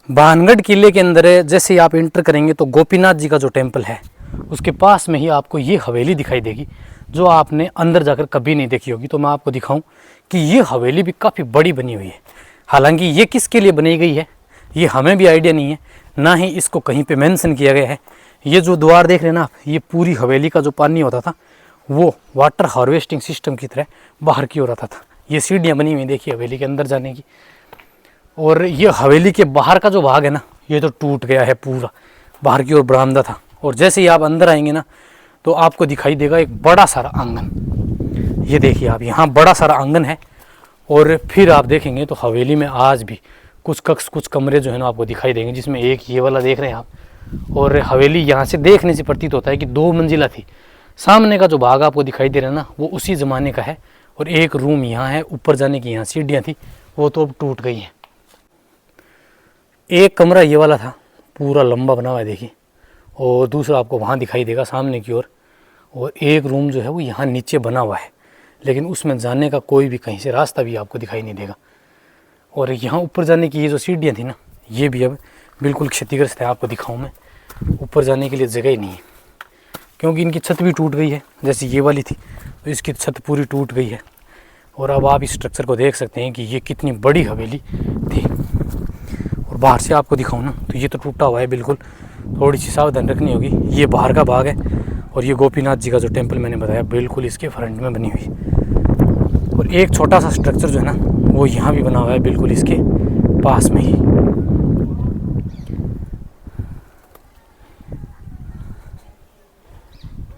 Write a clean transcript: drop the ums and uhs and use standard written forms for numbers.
भानगढ़ किले के अंदर जैसे ही आप एंटर करेंगे तो गोपीनाथ जी का जो टेम्पल है उसके पास में ही आपको ये हवेली दिखाई देगी, जो आपने अंदर जाकर कभी नहीं देखी होगी। तो मैं आपको दिखाऊं कि ये हवेली भी काफ़ी बड़ी बनी हुई है। हालांकि ये किसके लिए बनाई गई है ये हमें भी आइडिया नहीं है, ना ही इसको कहीं पे मेंशन किया गया है। ये जो द्वार देख रहे हैं ना आप, ये पूरी हवेली का जो पानी होता था वो वाटर हार्वेस्टिंग सिस्टम की तरह बाहर की ओर आता था। ये सीढ़ियाँ बनी हुई देखिए हवेली के अंदर जाने की। और ये हवेली के बाहर का जो भाग है ना, ये तो टूट गया है पूरा। बाहर की ओर बरामदा था, और जैसे ही आप अंदर आएंगे ना तो आपको दिखाई देगा एक बड़ा सारा आंगन। ये देखिए आप, यहाँ बड़ा सारा आंगन है। और फिर आप देखेंगे तो हवेली में आज भी कुछ कक्ष, कुछ कमरे जो है ना आपको दिखाई देंगे, जिसमें एक ये वाला देख रहे हैं आप। और हवेली यहाँ से देखने से प्रतीत होता है कि 2 मंजिला थी। सामने का जो भाग आपको दिखाई दे रहा है ना, वो उसी ज़माने का है। और एक रूम यहाँ है, ऊपर जाने की यहाँ सीढ़ियाँ थी, वो तो अब टूट गई हैं। एक कमरा ये वाला था, पूरा लंबा बना हुआ है देखिए, और दूसरा आपको वहाँ दिखाई देगा सामने की ओर। और एक रूम जो है वो यहाँ नीचे बना हुआ है, लेकिन उसमें जाने का कोई भी कहीं से रास्ता भी आपको दिखाई नहीं देगा। और यहाँ ऊपर जाने की ये जो सीढ़ियाँ थी ना, ये भी अब बिल्कुल क्षतिग्रस्त है। आपको दिखाऊँ मैं, ऊपर जाने के लिए जगह ही नहीं है, क्योंकि इनकी छत भी टूट गई है। जैसे ये वाली थी तो इसकी छत पूरी टूट गई है। और अब आप इस स्ट्रक्चर को देख सकते हैं कि ये कितनी बड़ी हवेली थी। और बाहर से आपको दिखाऊँ ना तो ये तो टूटा हुआ है बिल्कुल, थोड़ी सी सावधान रखनी होगी। ये बाहर का भाग है, और ये गोपीनाथ जी का जो टेम्पल मैंने बताया बिल्कुल इसके फ्रंट में बनी हुई। और एक छोटा सा स्ट्रक्चर जो है ना वो यहाँ भी बना हुआ है बिल्कुल इसके पास में ही।